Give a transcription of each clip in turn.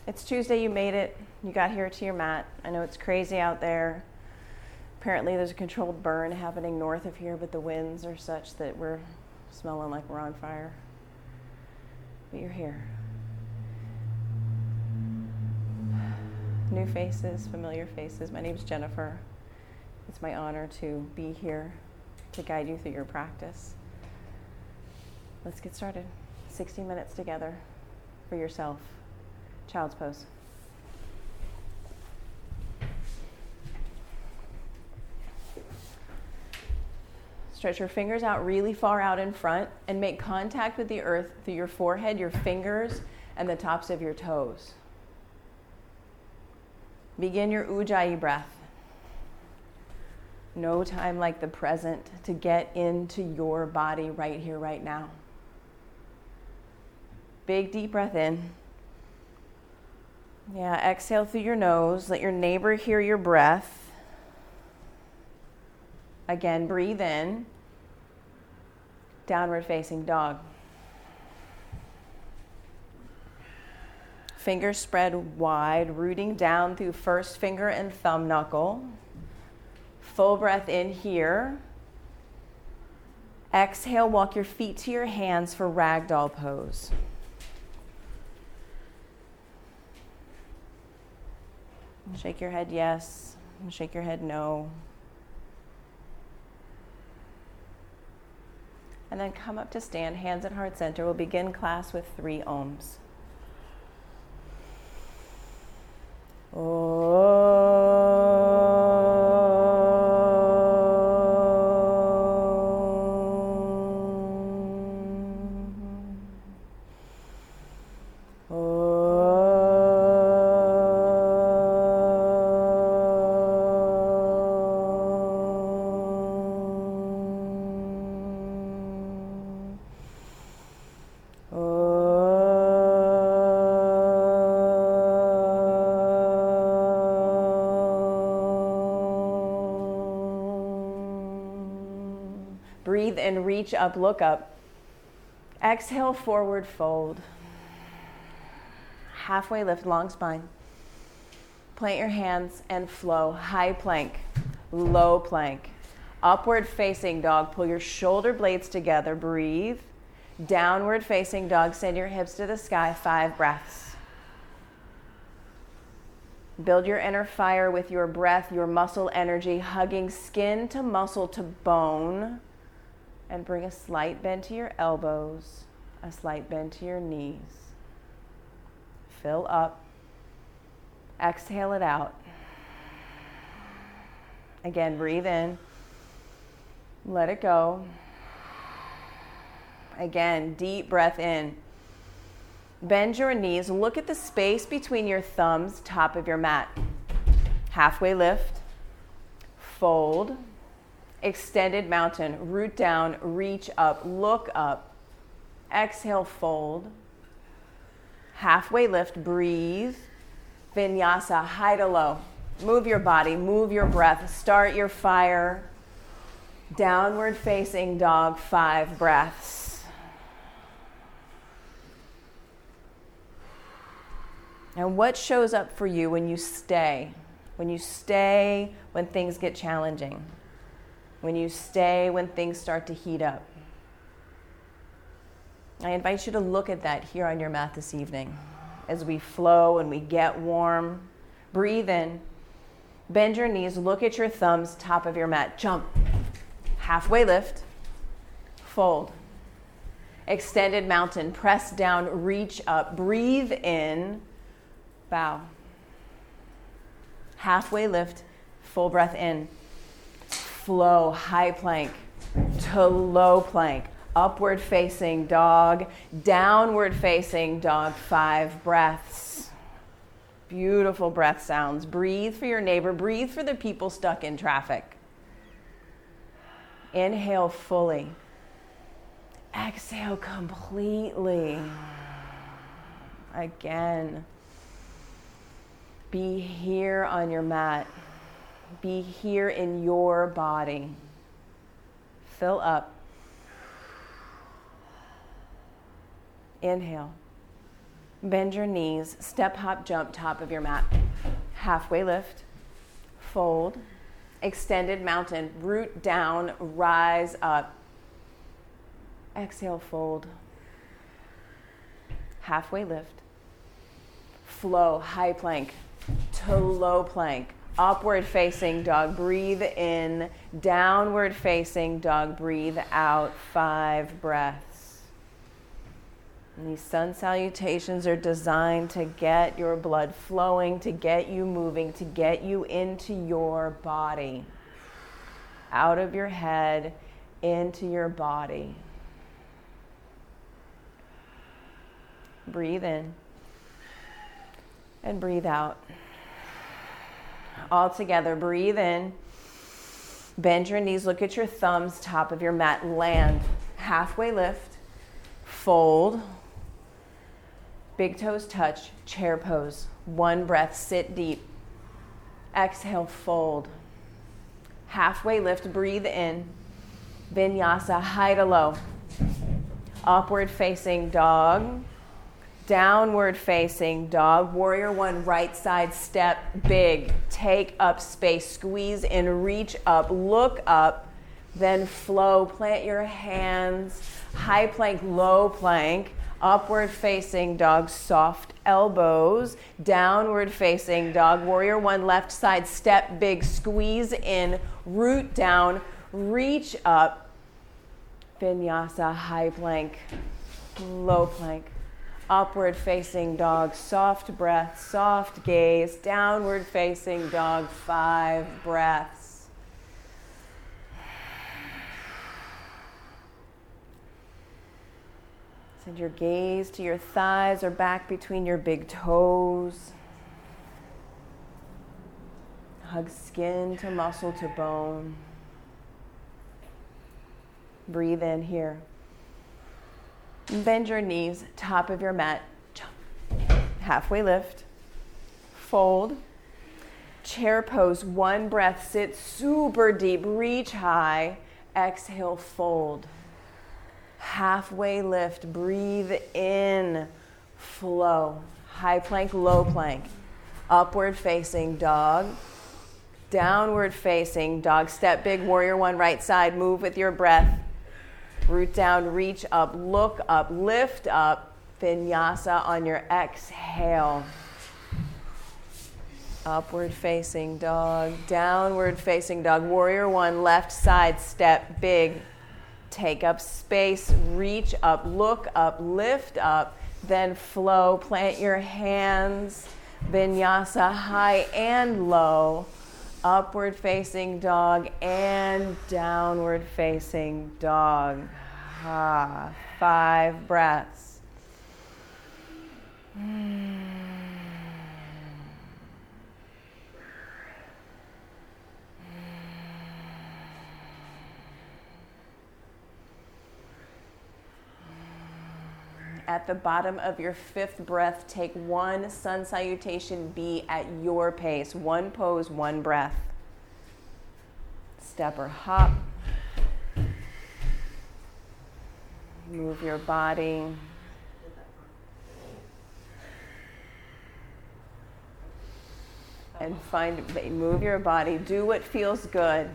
It's Tuesday, you made it. You got here to your mat. I know it's crazy out there. Apparently there's a controlled burn happening north of here, but the winds are such that we're smelling like we're on fire. But you're here. New faces, familiar faces. My name's Jennifer. It's my honor to be here to guide you through your practice. Let's get started. 60 minutes together for yourself. Child's pose. Stretch your fingers out really far out in front and make contact with the earth through your forehead, your fingers, and the tops of your toes. Begin your Ujjayi breath. No time like the present to get into your body right here, right now. Big deep breath in. Yeah, exhale through your nose. Let your neighbor hear your breath. Again, breathe in. Downward facing dog. Fingers spread wide, rooting down through first finger and thumb knuckle. Full breath in here. Exhale, walk your feet to your hands for ragdoll pose. Shake your head yes, and shake your head no. And then come up to stand, hands at heart center. We'll begin class with 3 ohms. Breathe and reach up, look up. Exhale, forward fold. Halfway lift, long spine. Plant your hands and flow. High plank, low plank. Upward facing dog, pull your shoulder blades together, breathe. Downward facing dog, send your hips to the sky, 5 breaths. Build your inner fire with your breath, your muscle energy, hugging skin to muscle to bone. And bring a slight bend to your elbows, a slight bend to your knees. Fill up. Exhale it out. Again, breathe in. Let it go. Again, deep breath in. Bend your knees. Look at the space between your thumbs, top of your mat. Halfway lift. Fold. Extended mountain, root down, reach up, look up. Exhale, fold. Halfway lift, breathe. Vinyasa, high to low. Move your body, move your breath. Start your fire. Downward facing dog, 5 breaths. And what shows up for you when you stay? When you stay when things get challenging? When you stay when things start to heat up? I invite you to look at that here on your mat this evening as we flow and we get warm. Breathe in. Bend your knees. Look at your thumbs, top of your mat. Jump. Halfway lift. Fold. Extended mountain. Press down. Reach up. Breathe in. Bow. Halfway lift. Full breath in. Flow, high plank to low plank, upward facing dog, downward facing dog, 5 breaths. Beautiful breath sounds. Breathe for your neighbor, breathe for the people stuck in traffic. Inhale fully. Exhale completely. Again. Be here on your mat. Be here in your body. Fill up. Inhale. Bend your knees, step, hop, jump, top of your mat. Halfway lift, fold, extended mountain, root down, rise up. Exhale, fold. Halfway lift, flow, high plank to low plank. Upward facing dog, breathe in. Downward facing dog, breathe out. 5 breaths. And these sun salutations are designed to get your blood flowing, to get you moving, to get you into your body. Out of your head, into your body. Breathe in and breathe out. All together, breathe in. Bend your knees, look at your thumbs, top of your mat, land. Halfway lift, fold. Big toes touch, chair pose. 1 breath, sit deep. Exhale, fold. Halfway lift, breathe in. Vinyasa, high to low. Upward facing dog. Downward facing dog. Warrior 1, right side step, big. Take up space, squeeze in, reach up, look up, then flow. Plant your hands, high plank, low plank. Upward facing dog, soft elbows. Downward facing dog. Warrior 1, left side step, big. Squeeze in, root down, reach up. Vinyasa, high plank, low plank. Upward facing dog, soft breath, soft gaze. Downward facing dog, 5 breaths. Send your gaze to your thighs or back between your big toes. Hug skin to muscle to bone. Breathe in here. Bend your knees, top of your mat. Halfway lift. Fold. Chair pose, 1 breath, sit super deep, reach high. Exhale, fold. Halfway lift, breathe in, flow. High plank, low plank. Upward facing dog. Downward facing dog. Step big, warrior 1, right side. Move with your breath. Root down, reach up, look up, lift up. Vinyasa on your exhale. Upward facing dog. Downward facing dog. Warrior 1, left side step big. Take up space, reach up, look up, lift up, then flow. Plant your hands, vinyasa, high and low. Upward facing dog and downward facing dog. 5 breaths. At the bottom of your 5th breath, take 1 sun salutation, be at your pace. 1 pose, 1 breath. Step or hop. Move your body. And move your body. Do what feels good.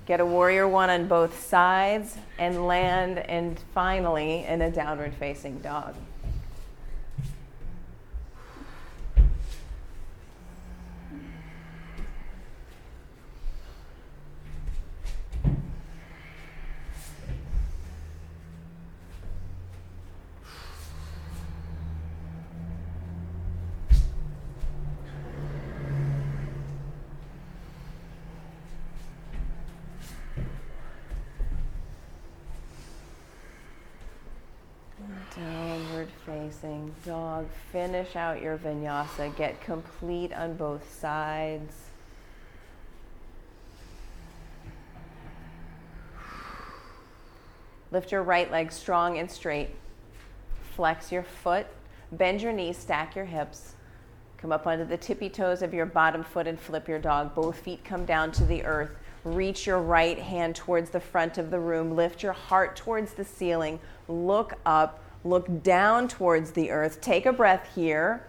Get a warrior 1 on both sides and land, and finally in a downward facing dog. Downward facing dog. Finish out your vinyasa. Get complete on both sides. Lift your right leg strong and straight. Flex your foot. Bend your knees. Stack your hips. Come up onto the tippy toes of your bottom foot and flip your dog. Both feet come down to the earth. Reach your right hand towards the front of the room. Lift your heart towards the ceiling. Look up. Look down towards the earth. Take a breath here.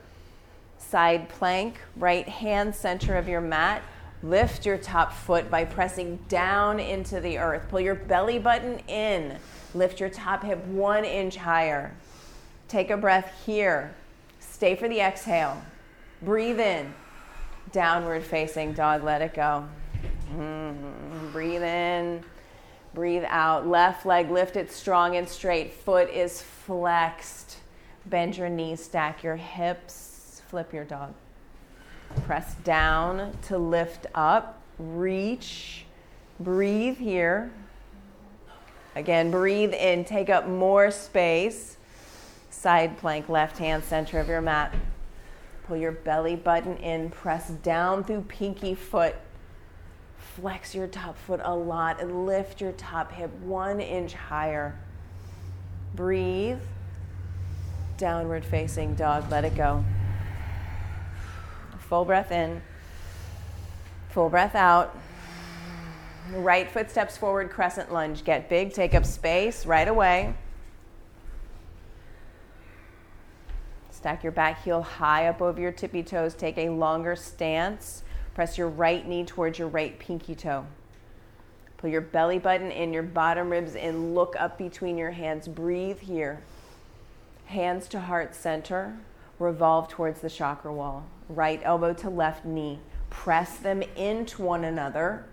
Side plank, right hand center of your mat. Lift your top foot by pressing down into the earth. Pull your belly button in. Lift your top hip 1 inch higher. Take a breath here. Stay for the exhale. Breathe in. Downward facing dog, let it go. Breathe in. Breathe out. Left leg lifted strong and straight. Foot is flexed. Bend your knees, stack your hips. Flip your dog. Press down to lift up. Reach. Breathe here. Again, breathe in. Take up more space. Side plank, left hand center of your mat. Pull your belly button in. Press down through pinky foot. Flex your top foot a lot and lift your top hip 1 inch higher. Breathe. Downward facing dog, let it go. Full breath in. Full breath out. Right foot steps forward, crescent lunge. Get big, take up space right away. Stack your back heel high up over your tippy toes. Take a longer stance. Press your right knee towards your right pinky toe. Pull your belly button in, your bottom ribs in. Look up between your hands. Breathe here. Hands to heart center. Revolve towards the chakra wall. Right elbow to left knee. Press them into one another.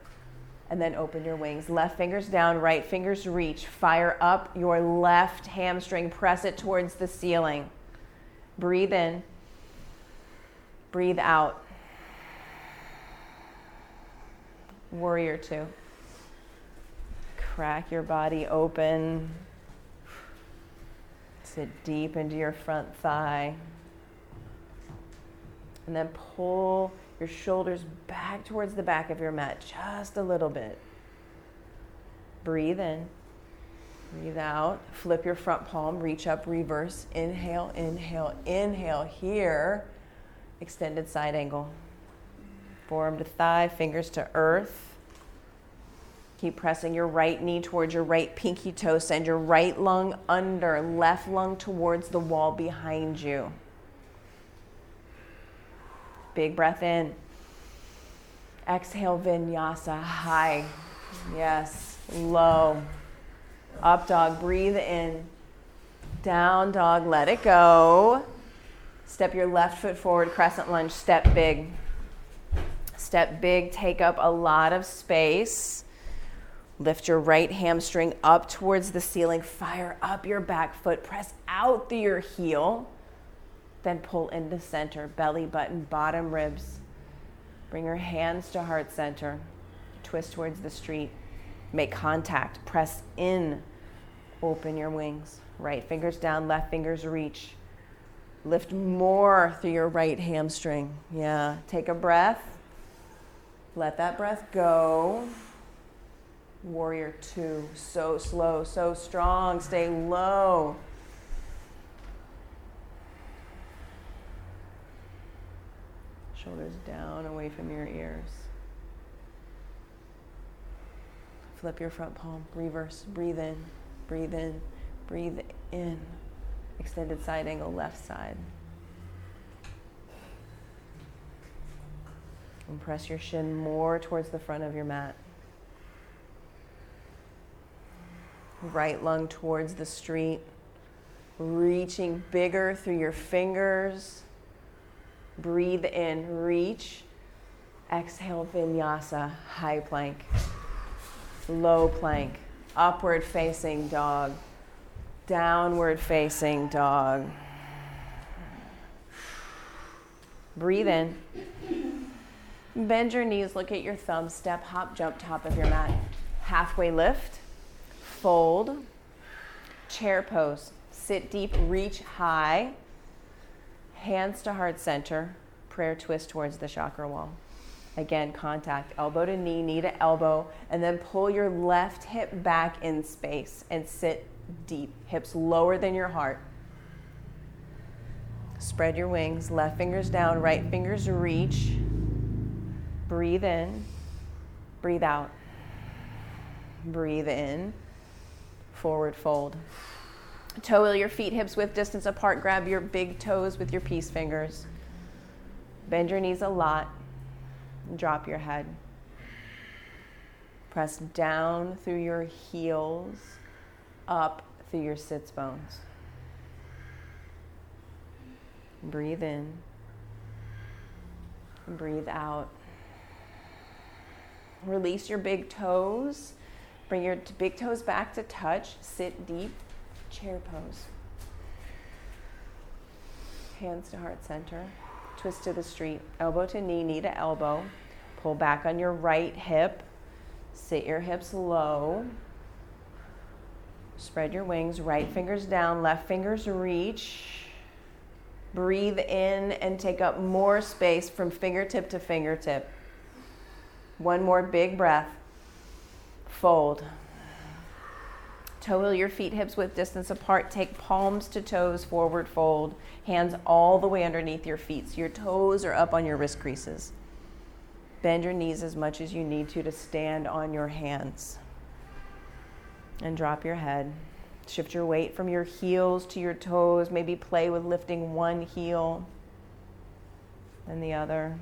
And then open your wings. Left fingers down, right fingers reach. Fire up your left hamstring. Press it towards the ceiling. Breathe in. Breathe out. Warrior 2. Crack your body open. Sit deep into your front thigh. And then pull your shoulders back towards the back of your mat just a little bit. Breathe in. Breathe out. Flip your front palm. Reach up, reverse. Inhale, inhale, inhale. Here, extended side angle. Forearm to thigh, fingers to earth. Keep pressing your right knee towards your right pinky toe. Send your right lung under, left lung towards the wall behind you. Big breath in. Exhale, vinyasa, high. Yes, low. Up dog, breathe in. Down dog, let it go. Step your left foot forward, crescent lunge, step big. Step big, take up a lot of space. Lift your right hamstring up towards the ceiling. Fire up your back foot. Press out through your heel. Then pull into center. Belly button, bottom ribs. Bring your hands to heart center. Twist towards the street. Make contact. Press in. Open your wings. Right fingers down, left fingers reach. Lift more through your right hamstring. Yeah. Take a breath. Let that breath go. Warrior 2. So slow, so strong. Stay low. Shoulders down, away from your ears. Flip your front palm. Reverse. Breathe in. Breathe in. Breathe in. Extended side angle, left side. And press your shin more towards the front of your mat. Right lung towards the street. Reaching bigger through your fingers. Breathe in, reach. Exhale, vinyasa, high plank. Low plank. Upward facing dog. Downward facing dog. Breathe in. Bend your knees, look at your thumbs, step, hop, jump, top of your mat. Halfway lift, fold, chair pose. Sit deep, reach high. Hands to heart center, prayer twist towards the chakra wall. Again, contact, elbow to knee, knee to elbow, and then pull your left hip back in space and sit deep. Hips lower than your heart. Spread your wings, left fingers down, right fingers reach. Breathe in, breathe out. Breathe in, forward fold. Toe wheel your feet hips width distance apart. Grab your big toes with your peace fingers. Bend your knees a lot. Drop your head. Press down through your heels, up through your sits bones. Breathe in. Breathe out. Release your big toes. Bring your big toes back to touch. Sit deep. Chair pose. Hands to heart center. Twist to the street. Elbow to knee, knee to elbow. Pull back on your right hip. Sit your hips low. Spread your wings. Right fingers down, left fingers reach. Breathe in and take up more space from fingertip to fingertip. One more big breath. Fold. Toe wheel your feet hips width distance apart. Take palms to toes, forward fold. Hands all the way underneath your feet so your toes are up on your wrist creases. Bend your knees as much as you need to stand on your hands. And drop your head. Shift your weight from your heels to your toes. Maybe play with lifting one heel and the other.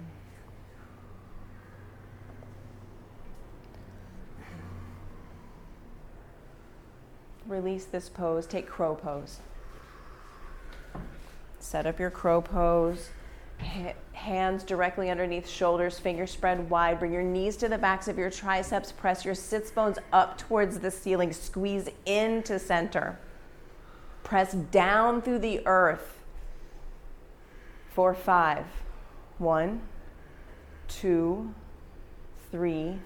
Release this pose. Take crow pose. Set up your crow pose. Hands directly underneath shoulders, fingers spread wide. Bring your knees to the backs of your triceps. Press your sits bones up towards the ceiling. Squeeze into center. Press down through the earth. 4, 5. 1, 2, 3,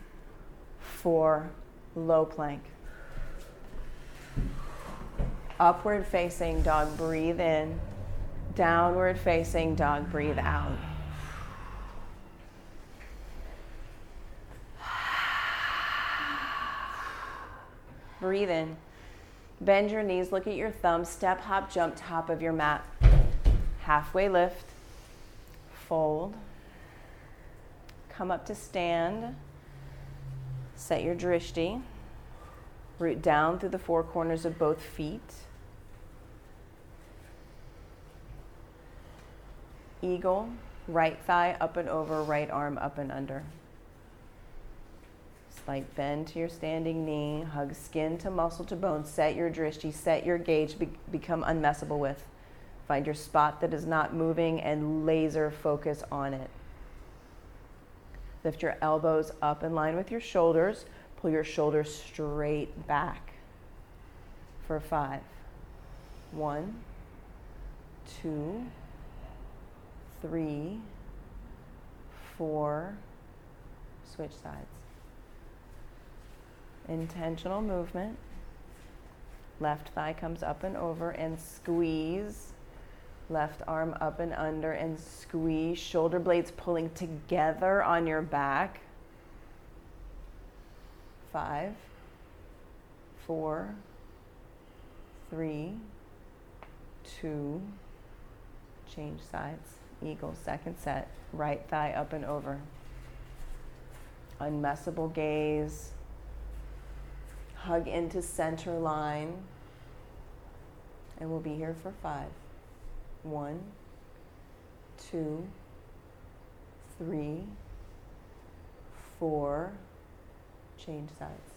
4. Low plank. Upward facing dog, breathe in. Downward facing dog, breathe out. Breathe in. Bend your knees, look at your thumbs, step, hop, jump, top of your mat. Halfway lift. Fold. Come up to stand. Set your drishti. Root down through the four corners of both feet. Eagle, right thigh up and over, right arm up and under. Slight bend to your standing knee, hug skin to muscle to bone, set your drishti, set your gauge, become unmessable with. Find your spot that is not moving and laser focus on it. Lift your elbows up in line with your shoulders, pull your shoulders straight back for 5. 1, 2, 3, 4, switch sides. Intentional movement. Left thigh comes up and over and squeeze. Left arm up and under and squeeze. Shoulder blades pulling together on your back. 5, 4, 3, 2, change sides. Eagle, second set. Right thigh up and over. Unmessable gaze. Hug into center line. And we'll be here for 5. 1, 2, 3, 4, change sides.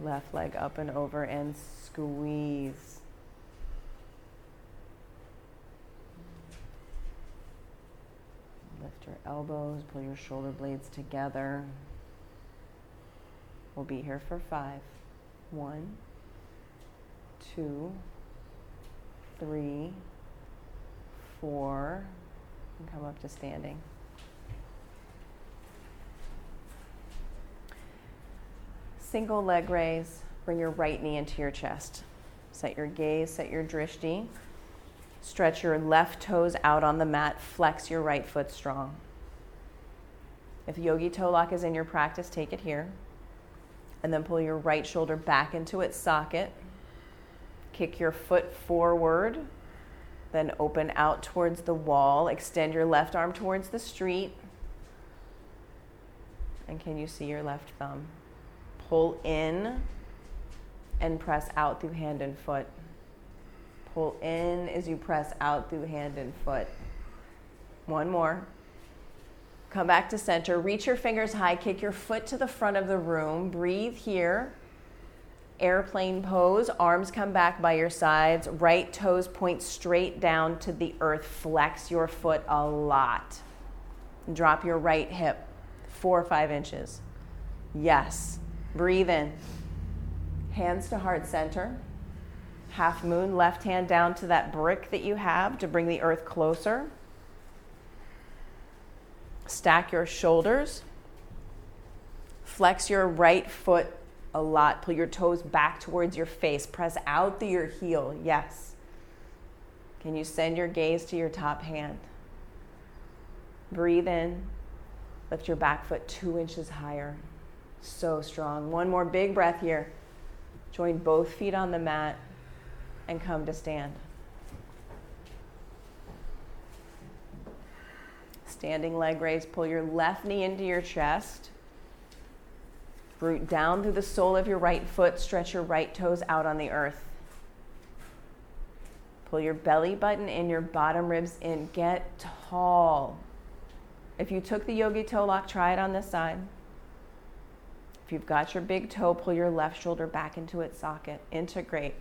Left leg up and over and squeeze. Lift your elbows, pull your shoulder blades together. We'll be here for 5. 1, 2, 3, 4, and come up to standing. Single leg raise, bring your right knee into your chest. Set your gaze, set your drishti. Stretch your left toes out on the mat, flex your right foot strong. If yogi toe lock is in your practice, take it here. And then pull your right shoulder back into its socket. Kick your foot forward, then open out towards the wall. Extend your left arm towards the street. And can you see your left thumb? Pull in and press out through hand and foot. Pull in as you press out through hand and foot. One more. Come back to center. Reach your fingers high. Kick your foot to the front of the room. Breathe here. Airplane pose. Arms come back by your sides. Right toes point straight down to the earth. Flex your foot a lot. Drop your right hip 4 or 5 inches. Yes. Breathe in. Hands to heart center. Half moon, left hand down to that brick that you have to bring the earth closer. Stack your shoulders. Flex your right foot a lot. Pull your toes back towards your face. Press out through your heel. Yes. Can you send your gaze to your top hand? Breathe in. Lift your back foot 2 inches higher. So strong. One more big breath here. Join both feet on the mat and come to stand. Standing leg raise. Pull your left knee into your chest. Root down through the sole of your right foot. Stretch your right toes out on the earth. Pull your belly button in, your bottom ribs in. Get tall. If you took the yogi toe lock, try it on this side. If you've got your big toe, pull your left shoulder back into its socket. Integrate.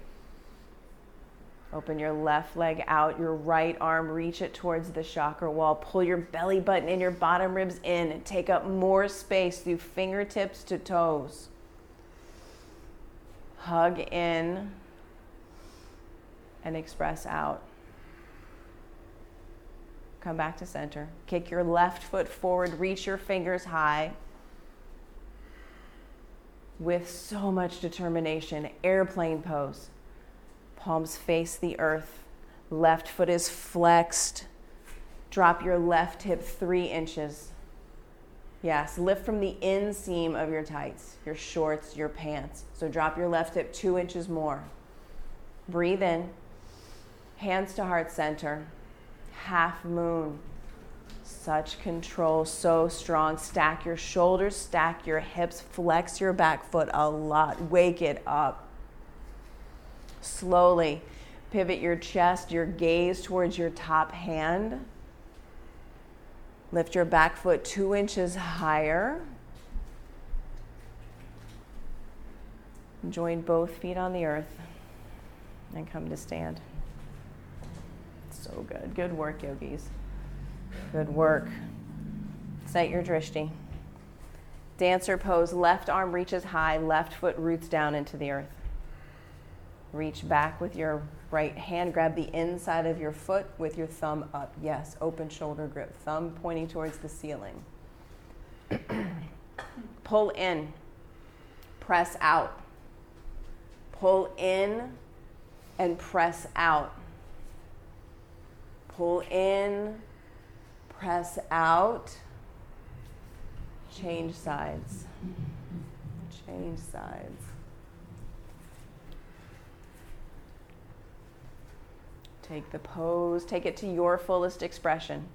Open your left leg out, your right arm, reach it towards the chakra wall. Pull your belly button and your bottom ribs in and take up more space through fingertips to toes. Hug in and express out. Come back to center. Kick your left foot forward, reach your fingers high. With so much determination, airplane pose. Palms face the earth. Left foot is flexed. Drop your left hip 3 inches. Yes, lift from the inseam of your tights, your shorts, your pants. So drop your left hip 2 inches more. Breathe in. Hands to heart center. Half moon. Such control, so strong. Stack your shoulders, stack your hips, flex your back foot a lot. Wake it up. Slowly pivot your chest, your gaze towards your top hand. Lift your back foot 2 inches higher. Join both feet on the earth and come to stand. So good. Good work, yogis. Good work. Set your drishti. Dancer pose. Left arm reaches high. Left foot roots down into the earth. Reach back with your right hand. Grab the inside of your foot with your thumb up. Yes, open shoulder grip. Thumb pointing towards the ceiling. Pull in. Press out. Pull in and press out. Pull in. Press out. Change sides. Change sides. Take the pose, take it to your fullest expression.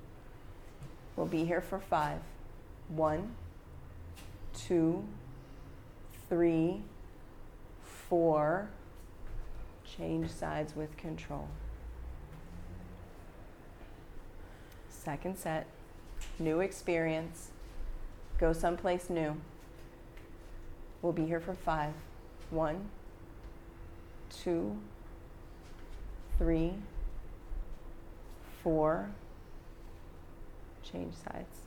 We'll be here for 5. 1, 2, 3, 4. Change sides with control. Second set, new experience. Go someplace new. We'll be here for 5. 1, 2, 3, 4. Change sides.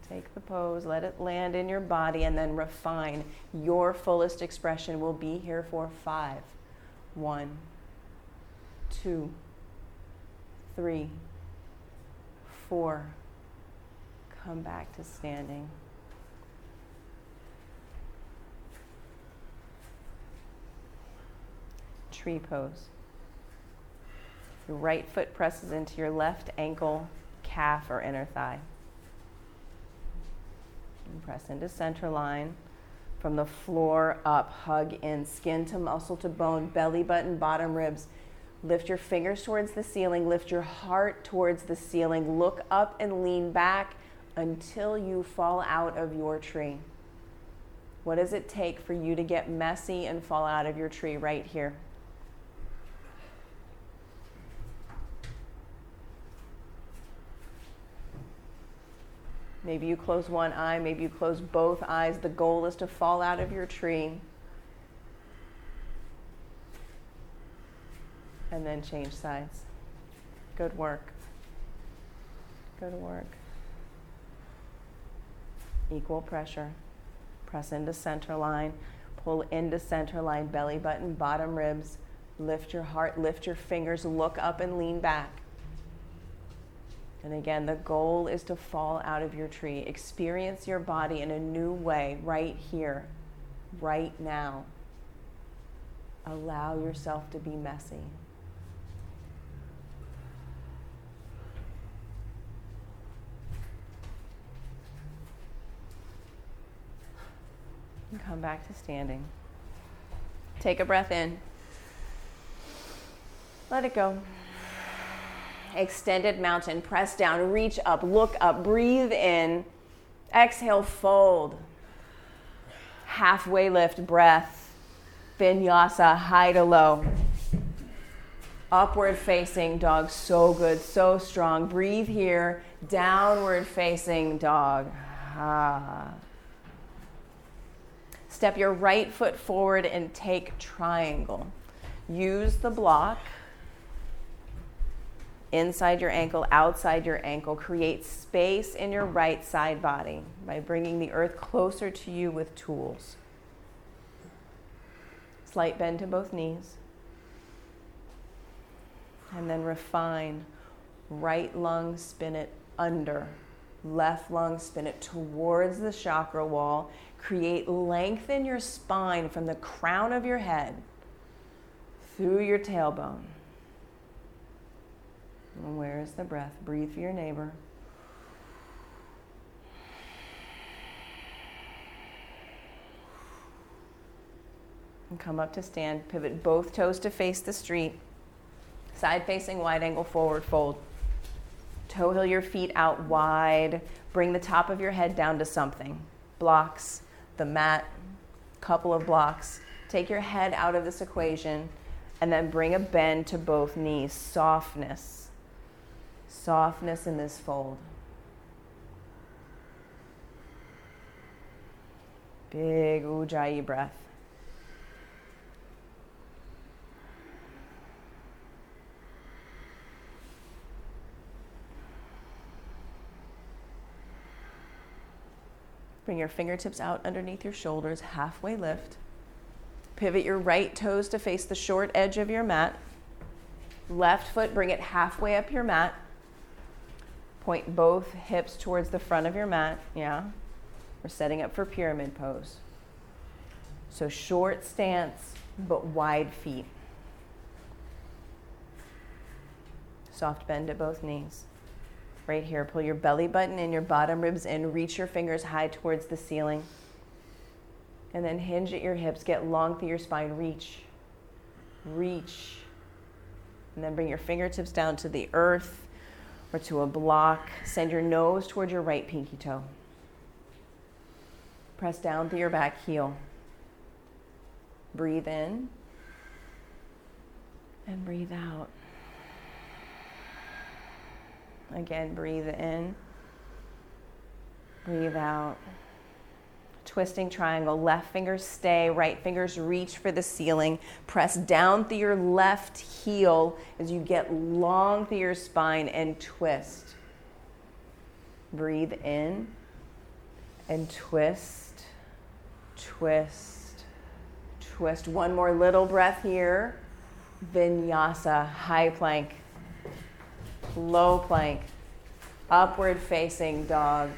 Take the pose, let it land in your body, and then refine. Your fullest expression will be here for 5. 1, 2, 3, 4. Come back to standing. Tree pose. Your right foot presses into your left ankle, calf, or inner thigh. And press into center line. From the floor up, hug in, skin to muscle to bone, belly button, bottom ribs. Lift your fingers towards the ceiling. Lift your heart towards the ceiling. Look up and lean back. until you fall out of your tree. What does it take for you to get messy and fall out of your tree right here? Maybe you close one eye, maybe you close both eyes. The goal is to fall out of your tree and then change sides. Good work. Good work. Equal pressure. Press into center line. Pull into center line, belly button, bottom ribs. Lift your heart, lift your fingers, look up and lean back. And again, the goal is to fall out of your tree. Experience your body in a new way right here, right now. Allow yourself to be messy. And come back to standing. Take a breath in. Let it go. Extended mountain, press down, reach up, look up, breathe in. Exhale, fold. Halfway lift, breath. Vinyasa, high to low. Upward facing dog, so good, so strong. Breathe here, downward facing dog. Step your right foot forward and take triangle. Use the block. Inside your ankle, outside your ankle. Create space in your right side body by bringing the earth closer to you with tools. Slight bend to both knees. And then refine. Right lung, spin it under. Left lung, spin it towards the chakra wall. Create length in your spine from the crown of your head through your tailbone. And where is the breath? Breathe for your neighbor. And come up to stand. Pivot both toes to face the street. Side facing, wide angle, forward fold. Toe heel your feet out wide. Bring the top of your head down to something. Blocks, the mat, couple of blocks. Take your head out of this equation and then bring a bend to both knees. Softness. Softness in this fold. Big Ujjayi breath. Bring your fingertips out underneath your shoulders, halfway lift. Pivot your right toes to face the short edge of your mat. Left foot, bring it halfway up your mat. Point both hips towards the front of your mat. Yeah. We're setting up for pyramid pose. So short stance, but wide feet. Soft bend at both knees. Right here, pull your belly button and your bottom ribs in. Reach your fingers high towards the ceiling. And then hinge at your hips. Get long through your spine. Reach. Reach. And then bring your fingertips down to the earth or to a block. Send your nose toward your right pinky toe. Press down through your back heel. Breathe in and breathe out. Again, breathe in, breathe out. Twisting triangle, left fingers stay, right fingers reach for the ceiling. Press down through your left heel as you get long through your spine and twist. Breathe in and twist, twist, twist. One more little breath here. Vinyasa, high plank, low plank, upward facing dog.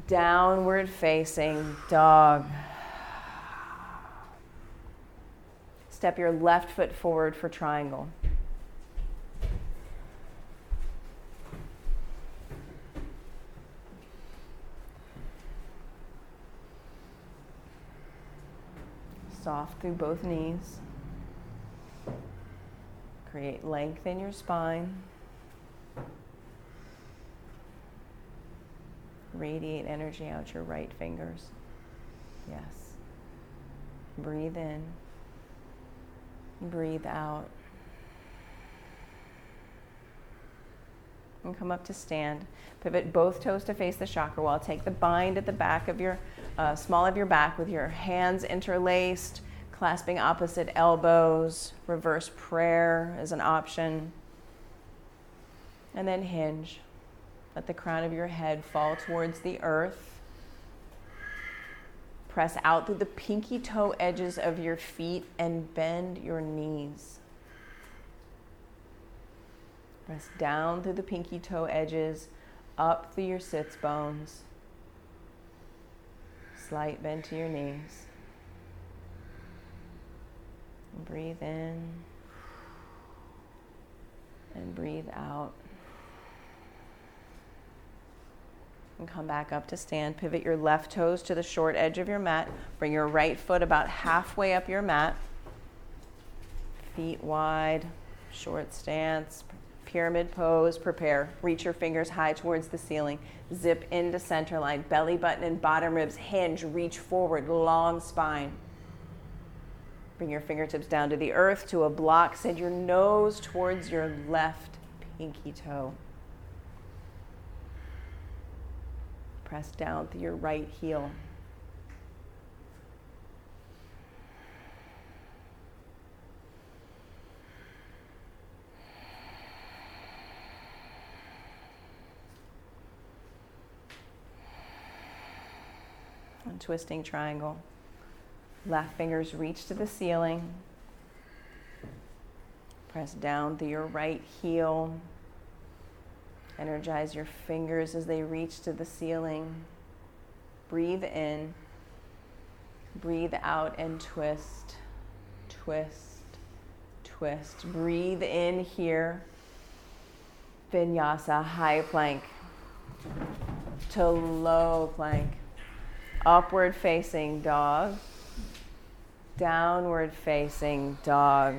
Downward facing dog. Step your left foot forward for triangle. Soft through both knees. Create length in your spine. Radiate energy out your right fingers. Yes. Breathe in. Breathe out. And come up to stand. Pivot both toes to face the chakra wall. Take the bind at the back of your, small of your back with your hands interlaced, clasping opposite elbows. Reverse prayer is an option. And then hinge. Let the crown of your head fall towards the earth. Press out through the pinky toe edges of your feet and bend your knees. Press down through the pinky toe edges, up through your sits bones. Slight bend to your knees. And breathe in and breathe out. And come back up to stand. Pivot your left toes to the short edge of your mat. Bring your right foot about halfway up your mat. Feet wide, short stance, pyramid pose. Prepare. Reach your fingers high towards the ceiling. Zip into center line. Belly button and bottom ribs hinge. Reach forward, long spine. Bring your fingertips down to the earth, to a block. Send your nose towards your left pinky toe. Press down through your right heel. And twisting triangle. Left fingers reach to the ceiling. Press down through your right heel. Energize your fingers as they reach to the ceiling. Breathe in. Breathe out and twist. Twist. Twist. Breathe in here. Vinyasa, high plank to low plank. Upward facing dog. Downward facing dog.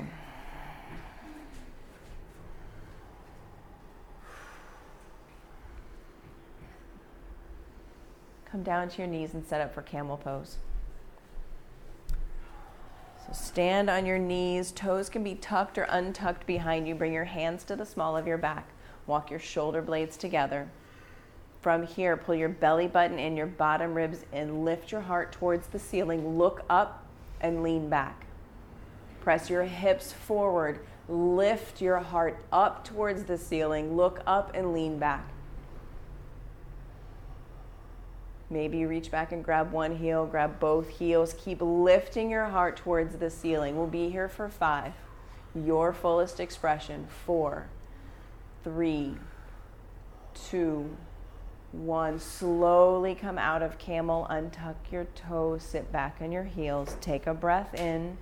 Come down to your knees and set up for camel pose. So stand on your knees. Toes can be tucked or untucked behind you. Bring your hands to the small of your back. Walk your shoulder blades together. From here, pull your belly button and your bottom ribs and lift your heart towards the ceiling. Look up and lean back. Press your hips forward. Lift your heart up towards the ceiling. Look up and lean back. Maybe you reach back and grab one heel, grab both heels. Keep lifting your heart towards the ceiling. We'll be here for 5. Your fullest expression. 4, 3, 2, 1. Slowly come out of camel. Untuck your toes. Sit back on your heels. Take a breath in.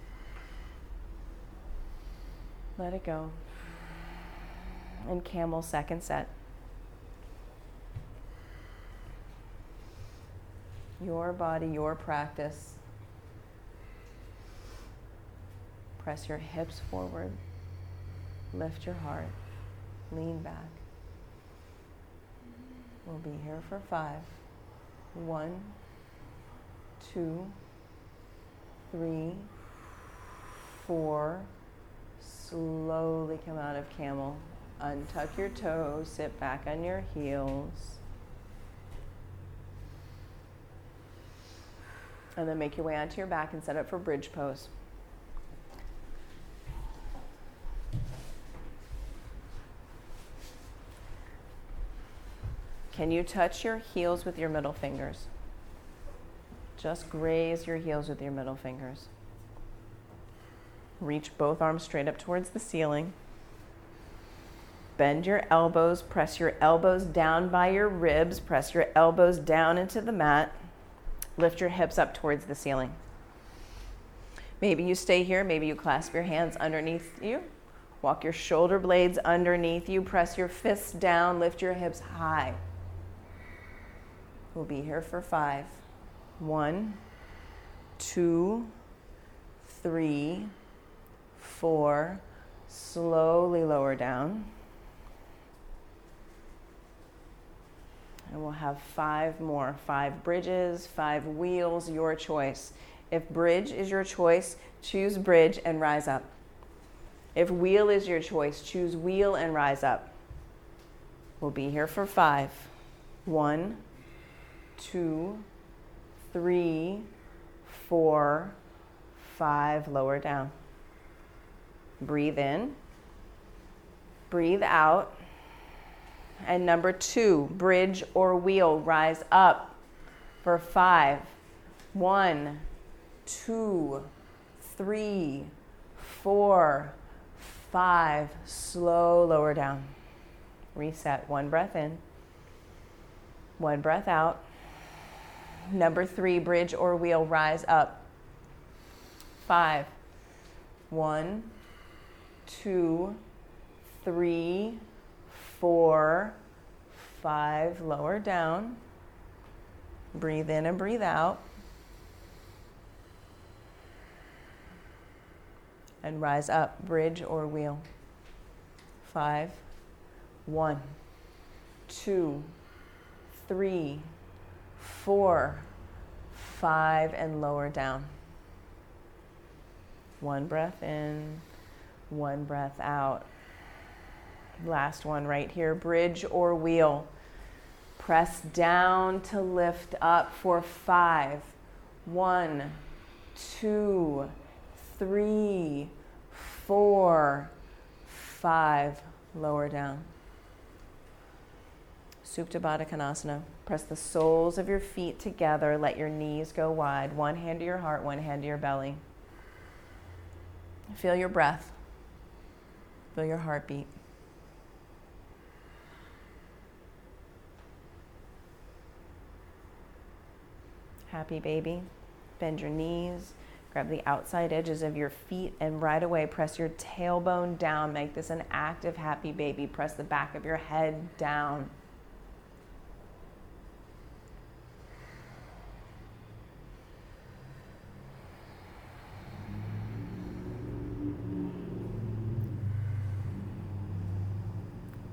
Let it go. And camel, second set. Your body, your practice. Press your hips forward. Lift your heart. Lean back. We'll be here for 5. 1, 2, 3, 4. Slowly come out of camel. Untuck your toes. Sit back on your heels. And then make your way onto your back and set up for bridge pose. Can you touch your heels with your middle fingers? Just graze your heels with your middle fingers. Reach both arms straight up towards the ceiling. Bend your elbows. Press your elbows down by your ribs. Press your elbows down into the mat. Lift your hips up towards the ceiling. Maybe you stay here. Maybe you clasp your hands underneath you. Walk your shoulder blades underneath you. Press your fists down. Lift your hips high. We'll be here for 5. 1, 2, 3, 4. Slowly lower down. And we'll have 5 more. 5 bridges, 5 wheels, your choice. If bridge is your choice, choose bridge and rise up. If wheel is your choice, choose wheel and rise up. We'll be here for 5. 1, 2, 3, 4, 5. Lower down. Breathe in. Breathe out. And number 2, bridge or wheel, rise up for 5. 1, 2, 3, 4, 5. Slow lower down. Reset. 1 breath in. 1 breath out. Number 3, bridge or wheel, rise up. 5. 1, 2, 3, 4, 5. Lower down. Breathe in and breathe out. And rise up, bridge or wheel. 5. 1, 2, 3, 4, 5, and lower down. 1 breath in, 1 breath out. Last one right here, bridge or wheel. Press down to lift up for 5. 1, 2, 3, 4, 5. Lower down. Supta Baddha Konasana. Press the soles of your feet together. Let your knees go wide. 1 hand to your heart, 1 hand to your belly. Feel your breath. Feel your heartbeat. Happy baby. Bend your knees. Grab the outside edges of your feet and right away press your tailbone down. Make this an active happy baby. Press the back of your head down.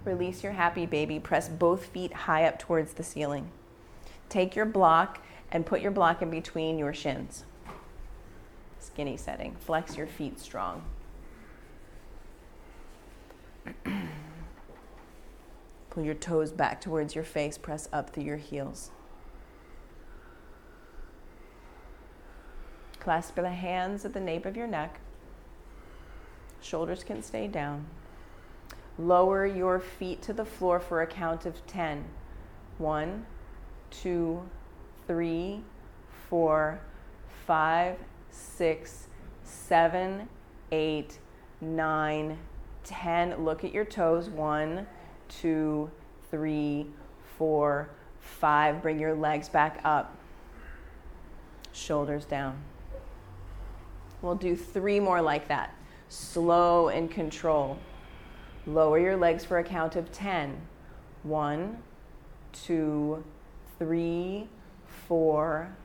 Release your happy baby. Press both feet high up towards the ceiling. Take your block and put your block in between your shins. Skinny setting. Flex your feet strong. Pull your toes back towards your face. Press up through your heels. Clasp the hands at the nape of your neck. Shoulders can stay down. Lower your feet to the floor for a count of 10. 1, 2, 3, 4, 5, 6, 7, 8, 9, 10. Look at your toes. 1, 2, 3, 4, 5. Bring your legs back up. Shoulders down. We'll do 3 more like that. Slow and control. Lower your legs for a count of 10. 1, 2, 3, 4,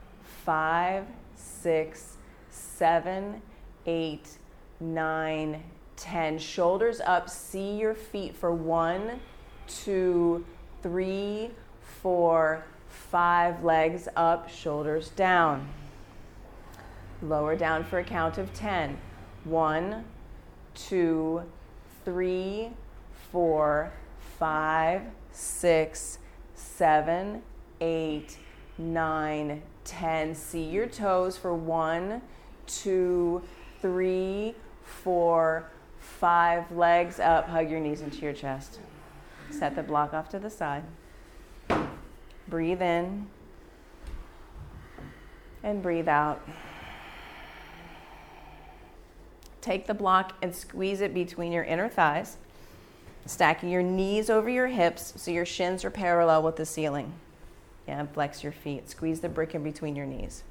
5, 6, 7, 8, 9, 10. Shoulders up. See your feet for 1, 2, 3, 4, 5. Legs up, shoulders down. Lower down for a count of 10. 1, 2, 3, 4, 5, 6, 7, 8, 9, 10. See your toes for 1, 2, 3, 4, 5. Legs up. Hug your knees into your chest. Set the block off to the side. Breathe in and breathe out. Take the block and squeeze it between your inner thighs, stacking your knees over your hips so your shins are parallel with the ceiling. And flex your feet. Squeeze the brick in between your knees.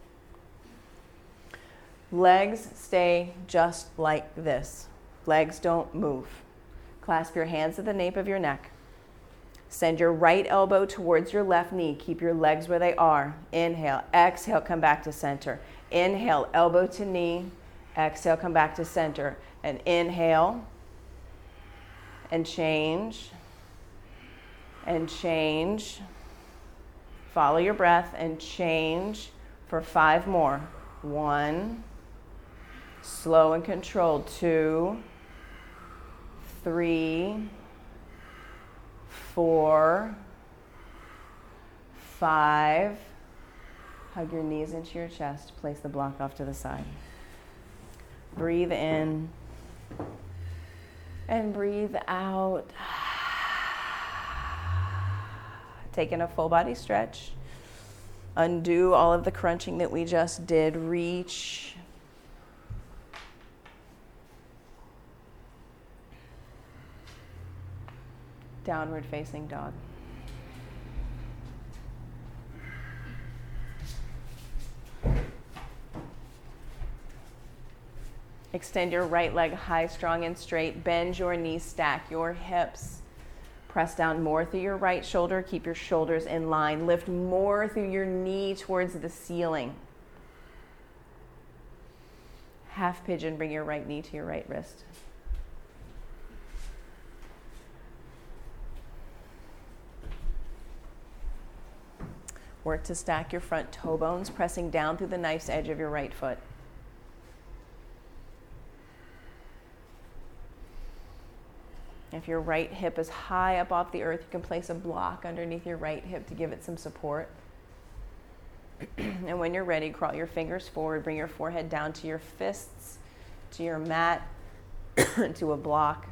Legs stay just like this. Legs don't move. Clasp your hands at the nape of your neck. Send your right elbow towards your left knee. Keep your legs where they are. Inhale. Exhale, come back to center. Inhale, elbow to knee. Exhale, come back to center. And inhale. And change. And change. Follow your breath and change for 5 more. 1, slow and controlled. 2, 3, 4, 5. Hug your knees into your chest. Place the block off to the side. Breathe in and breathe out. Taking a full body stretch. Undo all of the crunching that we just did. Reach. Downward facing dog. Extend your right leg high, strong, and straight. Bend your knees, stack your hips. Press down more through your right shoulder. Keep your shoulders in line. Lift more through your knee towards the ceiling. Half pigeon, bring your right knee to your right wrist. Work to stack your front toe bones, pressing down through the knife's edge of your right foot. If your right hip is high up off the earth, you can place a block underneath your right hip to give it some support. And when you're ready, crawl your fingers forward, bring your forehead down to your fists, to your mat, to a block.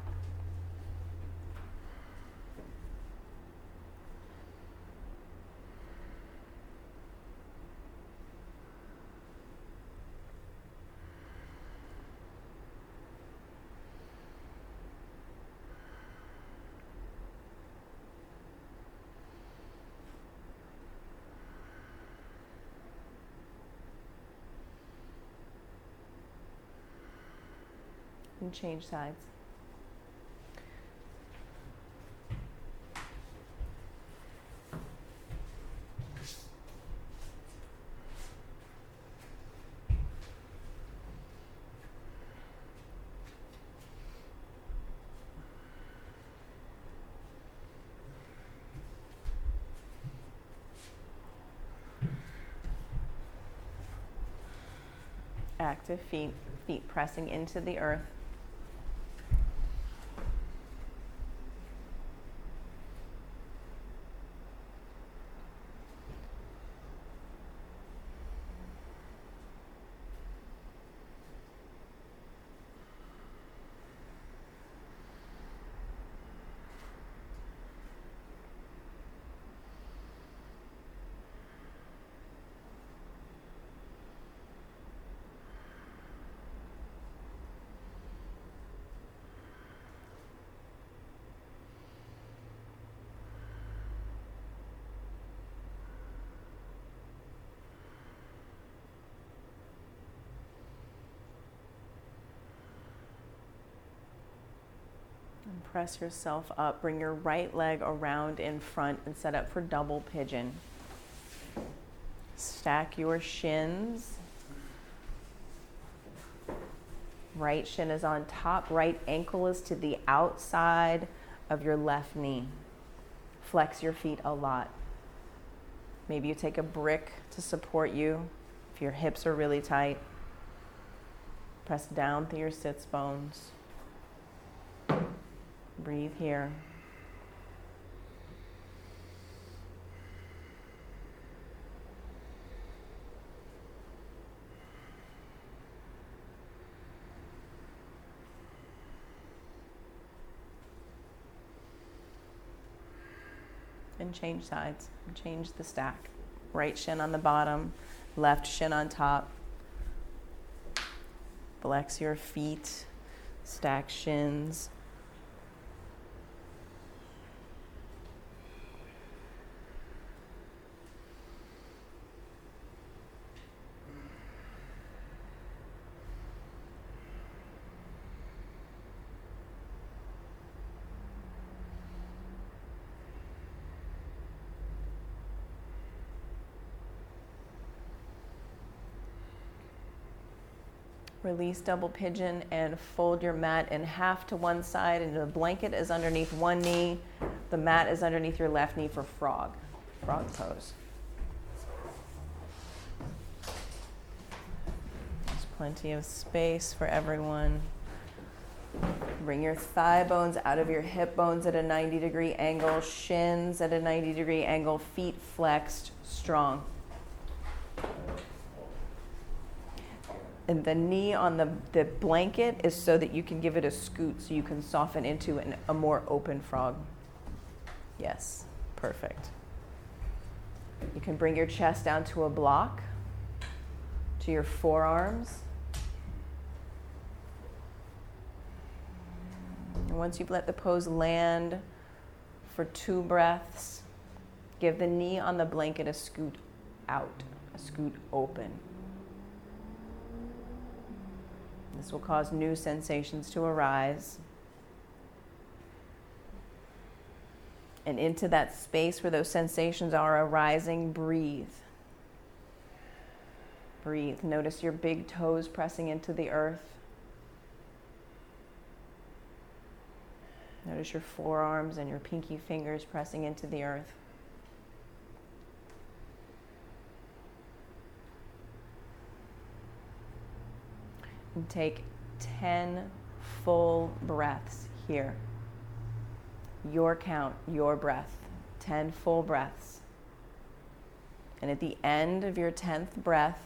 And change sides. Active feet pressing into the earth. And press yourself up. Bring your right leg around in front and set up for double pigeon. Stack your shins. Right shin is on top. Right ankle is to the outside of your left knee. Flex your feet a lot. Maybe you take a brick to support you if your hips are really tight. Press down through your sits bones. Breathe here. And change sides. Change the stack. Right shin on the bottom, left shin on top. Flex your feet, stack shins. Release double pigeon and fold your mat in half to one side, and the blanket is underneath one knee. The mat is underneath your left knee for frog pose. Plenty of space for everyone. Bring your thigh bones out of your hip bones at a 90-degree angle, shins at a 90-degree angle, feet flexed, strong. And the knee on the blanket is so that you can give it a scoot so you can soften into a more open frog. Yes, perfect. You can bring your chest down to a block, to your forearms. And once you've let the pose land for 2 breaths, give the knee on the blanket a scoot out, a scoot open. This will cause new sensations to arise. And into that space where those sensations are arising, breathe. Breathe. Notice your big toes pressing into the earth. Notice your forearms and your pinky fingers pressing into the earth. And take 10 full breaths here. Your count, your breath. 10 full breaths. And at the end of your 10th breath,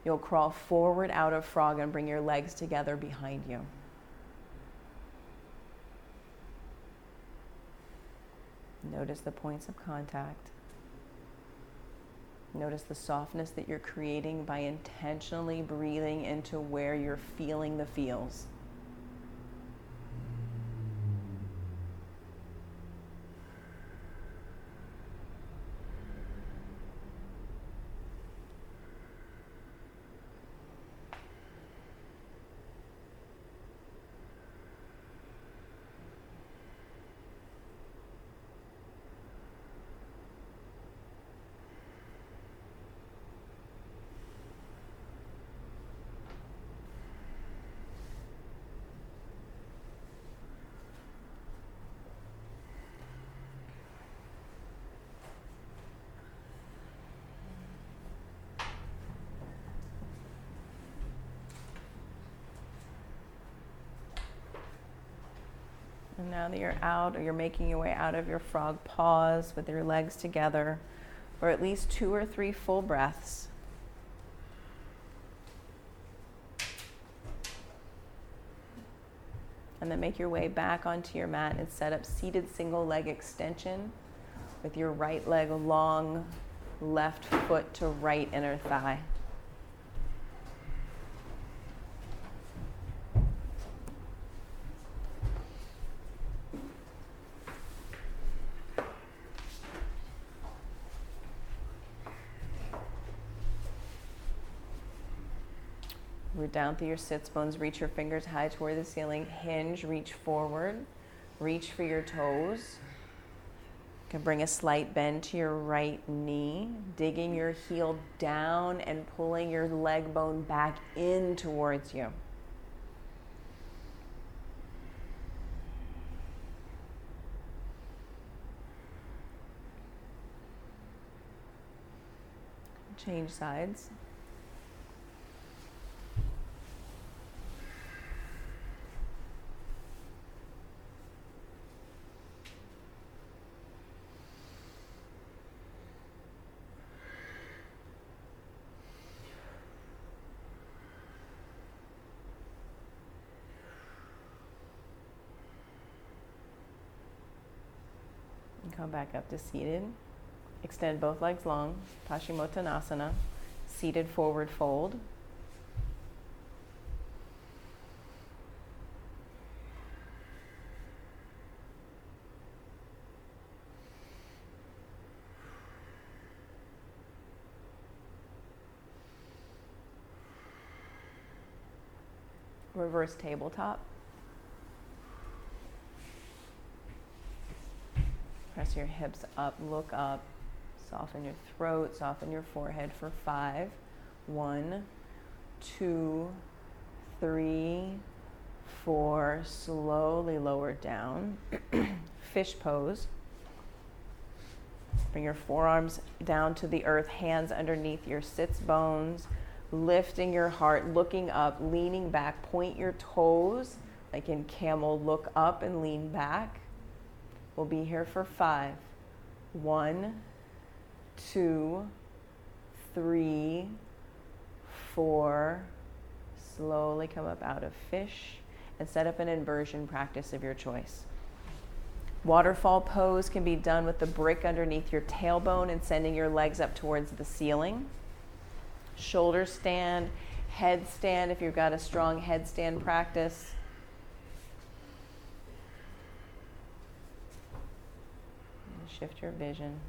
you'll crawl forward out of frog and bring your legs together behind you. Notice the points of contact. Notice the softness that you're creating by intentionally breathing into where you're feeling the feels. And now that you're out, or you're making your way out of your frog, pause with your legs together for at least 2 or 3 full breaths. And then make your way back onto your mat and set up seated single leg extension with your right leg long, left foot to right inner thigh. Root down through your sits bones, reach your fingers high toward the ceiling, hinge, reach forward, reach for your toes. You can bring a slight bend to your right knee, digging your heel down and pulling your leg bone back in towards you. Change sides. Come back up to seated. Extend both legs long. Paschimottanasana. Seated forward fold. Reverse tabletop. Press your hips up, look up, soften your throat, soften your forehead for 5. 1, 2, 3, 4. Slowly lower down. Fish pose. Bring your forearms down to the earth, hands underneath your sits bones. lifting your heart, looking up, leaning back. Point your toes, like in camel, look up and lean back. We'll be here for 5. 1, 2, 3, 4. Slowly come up out of fish and set up an inversion practice of your choice. Waterfall pose can be done with the brick underneath your tailbone and sending your legs up towards the ceiling. Shoulder stand, headstand if you've got a strong headstand practice. And shift your vision.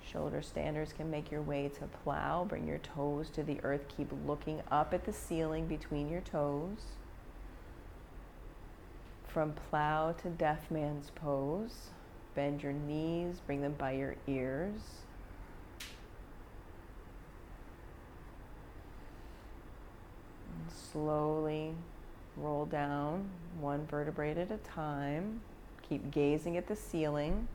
Shoulder standers can make your way to plow. Bring your toes to the earth. Keep looking up at the ceiling between your toes. From plow to deaf man's pose. Bend your knees. Bring them by your ears. And slowly roll down, one vertebrae at a time. Keep gazing at the ceiling.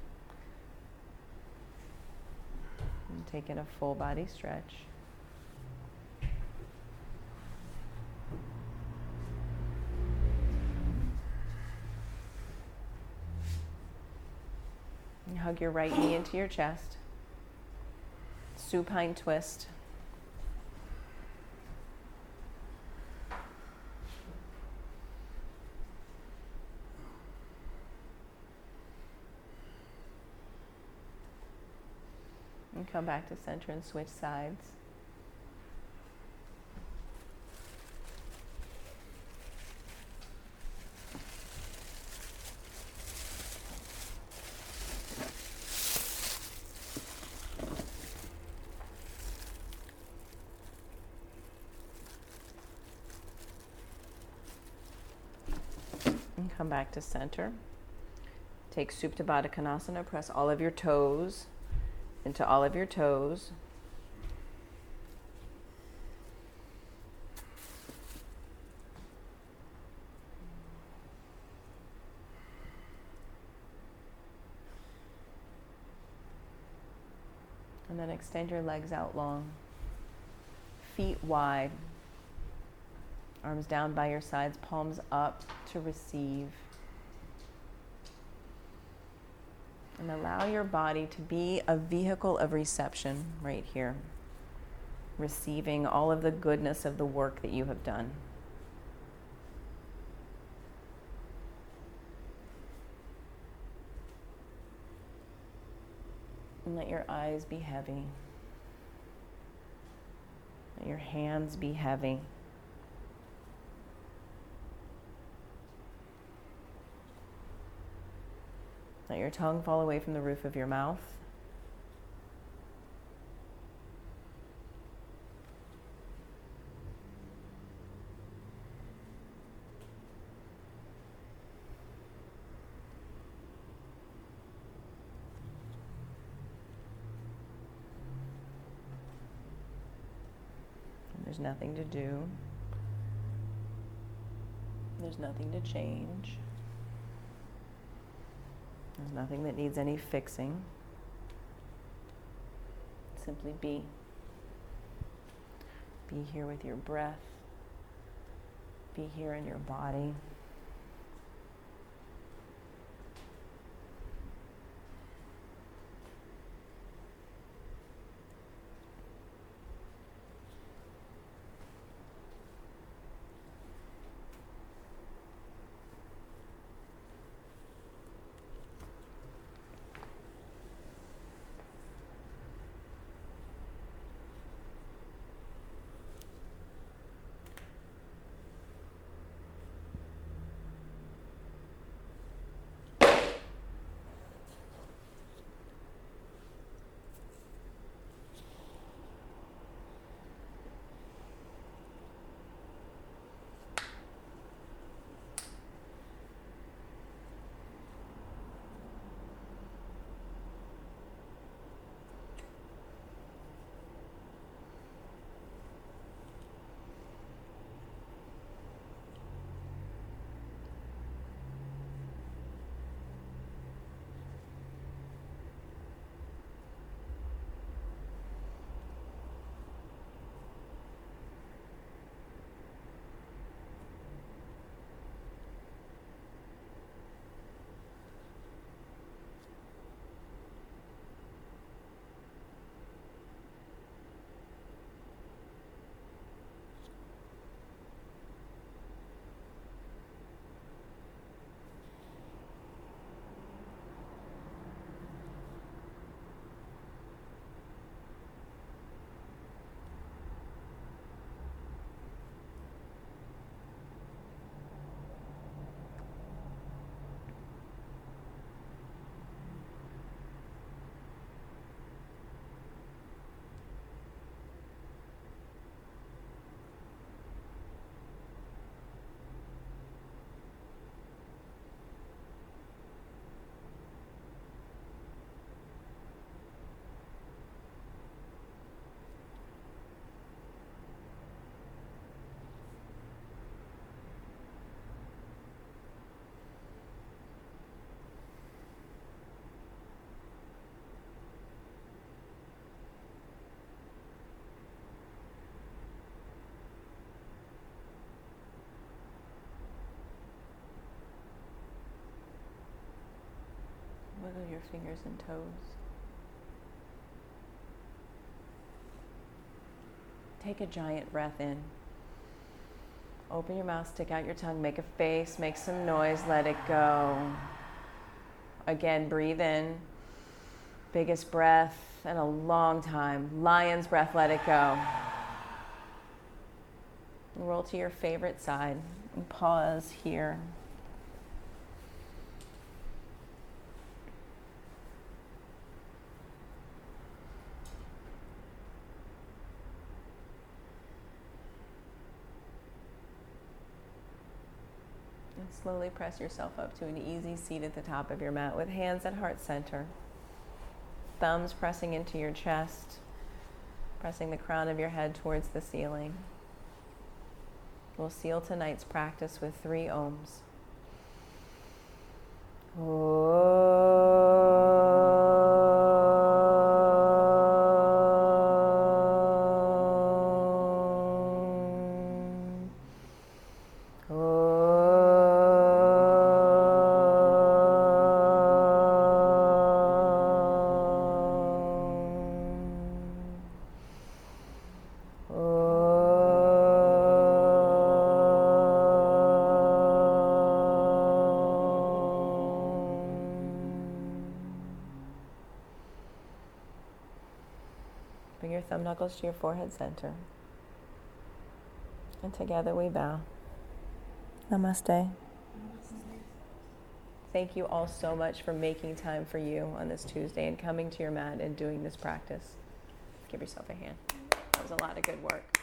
And taking a full body stretch. And hug your right knee into your chest. Supine twist. And come back to center and switch sides. And come back to center. Take Supta Baddha Konasana. Press all of your toes into all of your toes. And then extend your legs out long. Feet wide. Arms down by your sides, palms up to receive. And allow your body to be a vehicle of reception right here. Receiving all of the goodness of the work that you have done. And let your eyes be heavy. Let your hands be heavy. Let your tongue fall away from the roof of your mouth. And there's nothing to do. There's nothing to change. There's nothing that needs any fixing. Simply be. Be here with your breath. Be here in your body. fingers and toes. Take a giant breath in. Open your mouth, stick out your tongue, make a face, make some noise, let it go. Again, breathe in. Biggest breath in a long time. Lion's breath, let it go. Roll to your favorite side and pause here. And slowly press yourself up to an easy seat at the top of your mat with hands at heart center. Thumbs pressing into your chest, pressing the crown of your head towards the ceiling. We'll seal tonight's practice with 3 ohms. Bring your thumb knuckles to your forehead center. And together we bow. Namaste. Thank you all so much for making time for you on this Tuesday and coming to your mat and doing this practice. Give yourself a hand. That was a lot of good work.